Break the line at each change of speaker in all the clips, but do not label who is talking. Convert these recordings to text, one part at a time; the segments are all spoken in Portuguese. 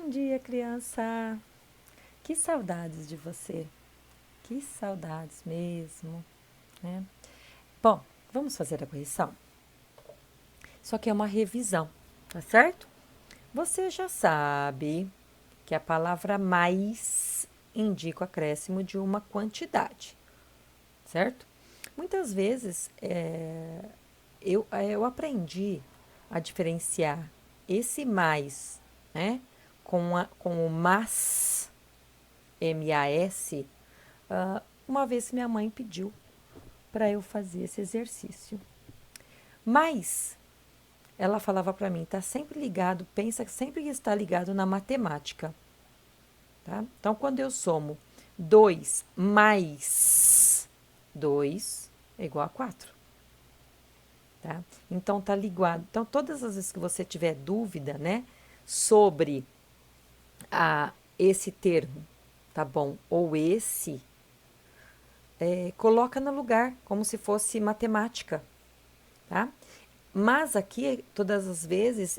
Bom dia, criança. Que saudades de você. Que saudades mesmo, né? Bom, vamos fazer a correção? Isso aqui é uma revisão, tá certo? Você já sabe que a palavra mais indica o acréscimo de uma quantidade, certo? Muitas vezes eu aprendi a diferenciar esse mais, né, com o mas, M-A-S, uma vez minha mãe pediu para eu fazer esse exercício. Mas ela falava para mim, tá sempre ligado, pensa que sempre está ligado na matemática, tá? Então, quando eu somo 2 mais 2 é igual a 4, tá? Então, tá ligado. Então, todas as vezes que você tiver dúvida, né, sobre esse termo, tá bom? Ou esse, coloca no lugar, como se fosse matemática, tá? Mas aqui, todas as vezes,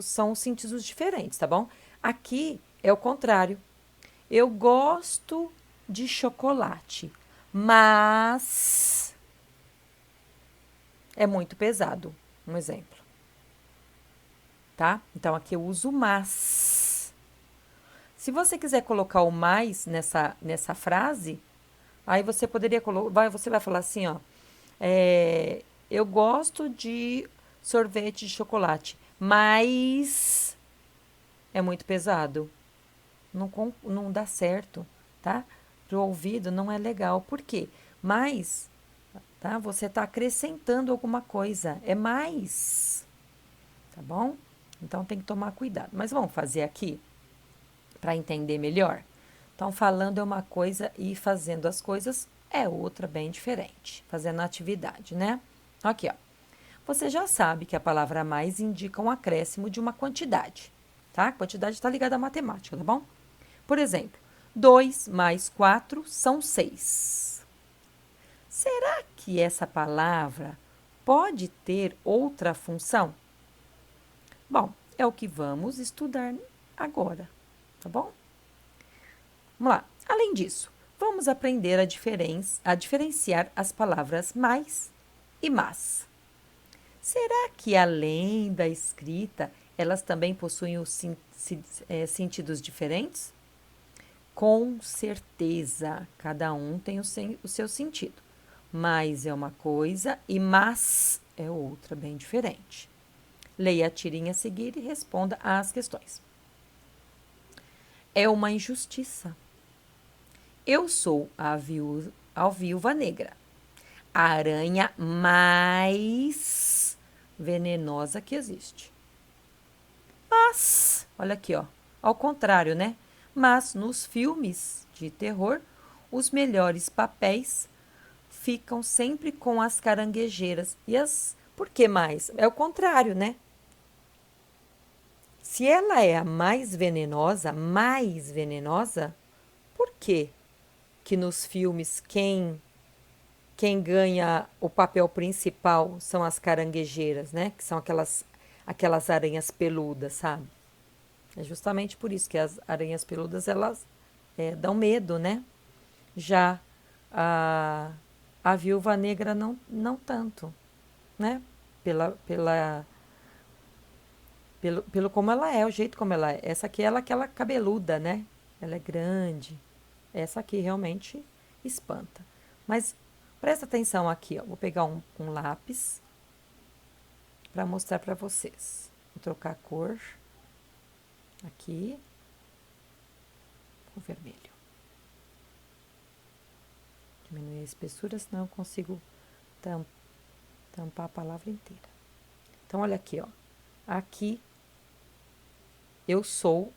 são sentidos diferentes, tá bom? Aqui é o contrário. Eu gosto de chocolate, mas é muito pesado. Um exemplo, tá? Então aqui eu uso mas. Se você quiser colocar o mais nessa frase, aí você poderia colocar. Você vai falar assim, ó. Eu gosto de sorvete de chocolate, mas é muito pesado. Não dá certo, tá? Pro ouvido não é legal. Por quê? Mas, tá? Você está acrescentando alguma coisa. É mais, tá bom? Então tem que tomar cuidado. Mas vamos fazer aqui para entender melhor. Então, falando é uma coisa e fazendo as coisas é outra bem diferente. Fazendo a atividade, né? Aqui, ó. Você já sabe que a palavra mais indica um acréscimo de uma quantidade, tá? A quantidade está ligada à matemática, tá bom? Por exemplo, 2 mais 4 são 6. Será que essa palavra pode ter outra função? Bom, é o que vamos estudar agora, tá bom? Vamos lá. Além disso, vamos aprender a diferenciar as palavras mais e mas. Será que além da escrita, elas também possuem sentidos diferentes? Com certeza, cada um tem o seu sentido. Mais é uma coisa e mas é outra, bem diferente. Leia a tirinha a seguir e responda às questões. É uma injustiça. Eu sou a viúva negra, a aranha mais venenosa que existe. Mas, olha aqui, ó, ao contrário, né? Mas nos filmes de terror, os melhores papéis ficam sempre com as caranguejeiras. E as. Por que mais? É o contrário, né? Se ela é a mais venenosa, por que que nos filmes quem ganha o papel principal são as caranguejeiras, né? Que são aquelas aranhas peludas, sabe? É justamente por isso que as aranhas peludas, elas dão medo, né? Já a, a viúva negra não tanto, né? Pelo como ela é, o jeito como ela é. Essa aqui ela é aquela cabeluda, né? Ela é grande. Essa aqui realmente espanta. Mas presta atenção aqui, ó. Vou pegar um lápis para mostrar para vocês. Vou trocar a cor aqui com vermelho. Diminuir a espessura, senão eu consigo tampar a palavra inteira. Então, olha aqui, ó. Aqui eu sou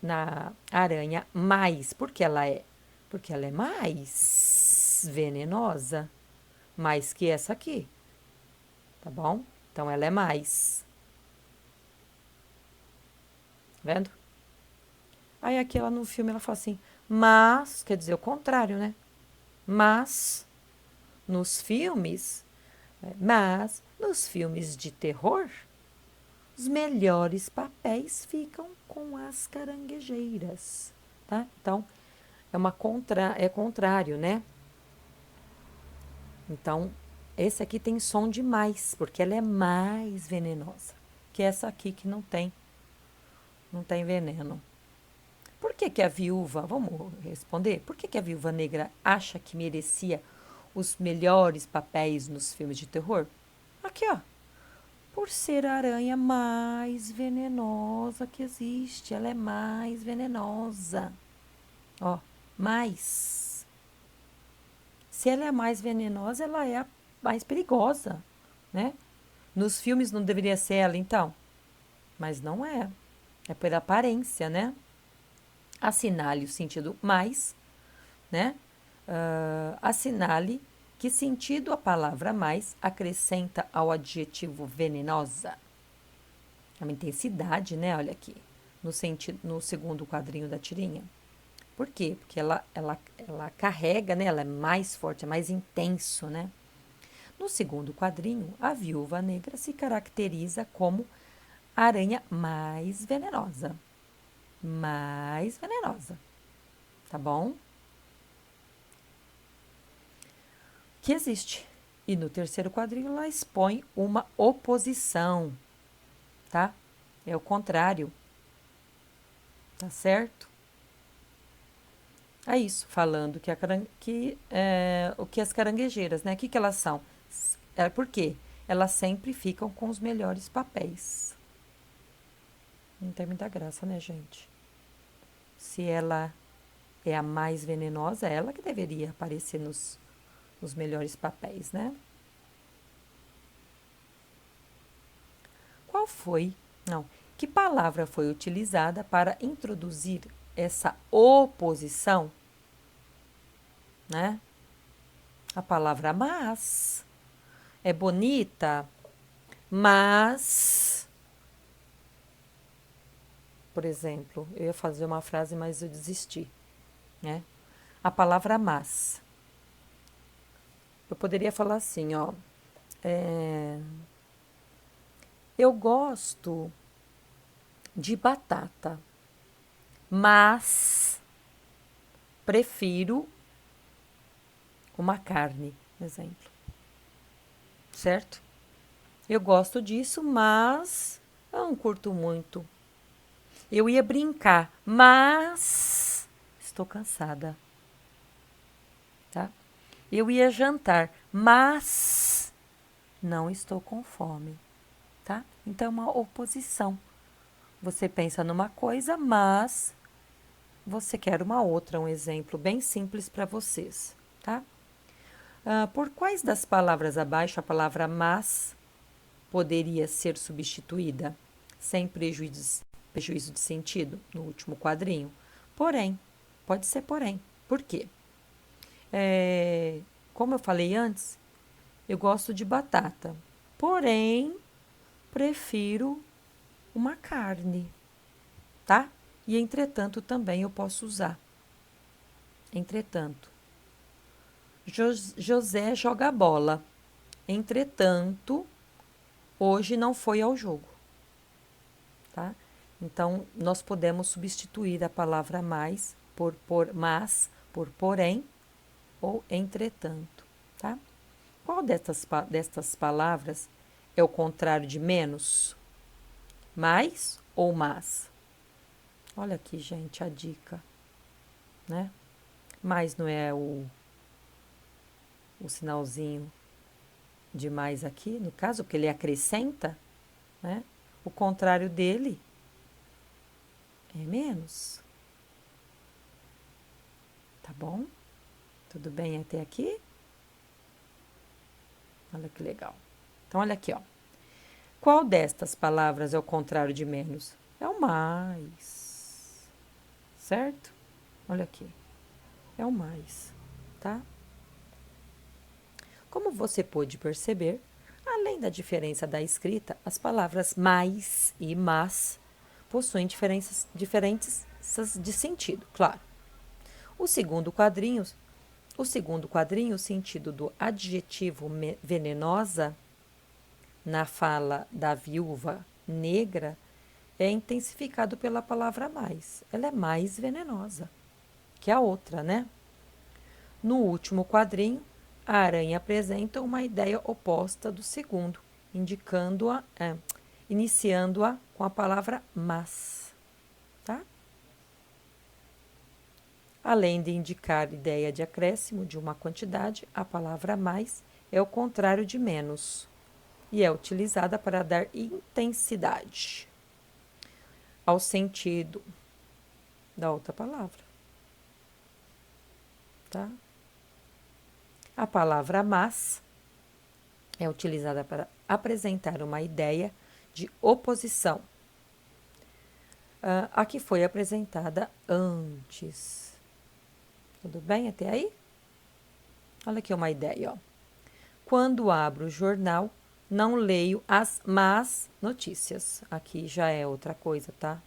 na aranha mais. Por que ela é? Porque ela é mais venenosa. Mais que essa aqui. Tá bom? Então, ela é mais. Vendo? Aí aqui ela no filme ela fala assim, mas, quer dizer o contrário, né? Mas nos filmes de terror, os melhores papéis ficam com as caranguejeiras, tá? Então, é contrário, né? Então, esse aqui tem som de mais, porque ela é mais venenosa que essa aqui que não tem veneno. Por que que a viúva, vamos responder, por que que a viúva negra acha que merecia os melhores papéis nos filmes de terror? Aqui, ó. Por ser a aranha mais venenosa que existe. Ela é mais venenosa. Ó, mais. Se ela é a mais venenosa, ela é a mais perigosa, né? Nos filmes não deveria ser ela, então? Mas não é. É pela aparência, né? Assinale o sentido mais, né? Assinale que sentido a palavra mais acrescenta ao adjetivo venenosa. É uma intensidade, né? Olha aqui, no segundo quadrinho da tirinha. Por quê? Porque ela carrega, né? Ela é mais forte, é mais intenso, né? No segundo quadrinho, a viúva negra se caracteriza como a aranha mais venenosa. Mais venenosa. Tá bom? Que existe. E no terceiro quadrinho, ela expõe uma oposição. Tá? É o contrário. Tá certo? É isso, falando o que as caranguejeiras, né? O que elas são? Por quê? Elas sempre ficam com os melhores papéis. Não tem muita graça, né, gente? Se ela é a mais venenosa, é ela que deveria aparecer nos melhores papéis, né? Qual foi? Não. Que palavra foi utilizada para introduzir essa oposição, né? A palavra mas. É bonita, mas, por exemplo, eu ia fazer uma frase, mas eu desisti, né? A palavra mas. Eu poderia falar assim, ó. Eu gosto de batata, mas prefiro uma carne, exemplo. Certo? Eu gosto disso, mas eu não curto muito. Eu ia brincar, mas estou cansada. Tá? Eu ia jantar, mas não estou com fome. Tá? Então é uma oposição. Você pensa numa coisa, mas você quer uma outra. Um exemplo bem simples para vocês. Tá? Por quais das palavras abaixo a palavra mas poderia ser substituída sem prejuízo de sentido no último quadrinho? Porém, pode ser porém. Por quê? Como eu falei antes, eu gosto de batata, porém prefiro uma carne, tá? E entretanto também eu posso usar. Entretanto, José joga bola. Entretanto, hoje não foi ao jogo, tá? Então, nós podemos substituir a palavra mais mas, por porém ou entretanto, tá? Qual destas palavras é o contrário de menos? Mais ou mas? Olha aqui, gente, a dica, né? Mais não é o sinalzinho de mais aqui, no caso, porque ele acrescenta, né? O contrário dele é menos. Tá bom? Tudo bem até aqui? Olha que legal. Então, olha aqui, ó. Qual destas palavras é o contrário de menos? É o mais. Certo? Olha aqui. É o mais, tá? Como você pôde perceber, além da diferença da escrita, as palavras mais e mas possuem diferenças de sentido, claro. O segundo quadrinho, o sentido do adjetivo venenosa na fala da viúva negra é intensificado pela palavra mais. Ela é mais venenosa que a outra, né? No último quadrinho, a aranha apresenta uma ideia oposta do segundo, iniciando-a com a palavra mas, tá? Além de indicar ideia de acréscimo de uma quantidade, a palavra mais é o contrário de menos e é utilizada para dar intensidade ao sentido da outra palavra, tá? A palavra mas é utilizada para apresentar uma ideia de oposição a que foi apresentada antes. Tudo bem até aí? Olha aqui uma ideia, ó. Quando abro o jornal, não leio as más notícias. Aqui já é outra coisa, tá?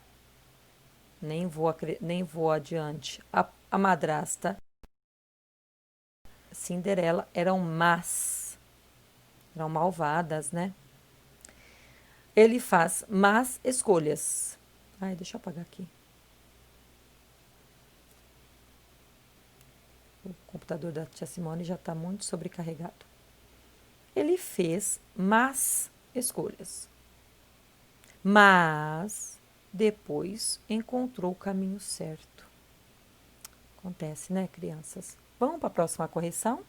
Nem vou adiante. A madrasta Cinderela eram más, eram malvadas, né? Ele faz más escolhas. Ai, deixa eu apagar aqui. O computador da tia Simone já está muito sobrecarregado. Ele fez más escolhas, mas depois encontrou o caminho certo. Acontece, né, crianças? Vamos para a próxima correção?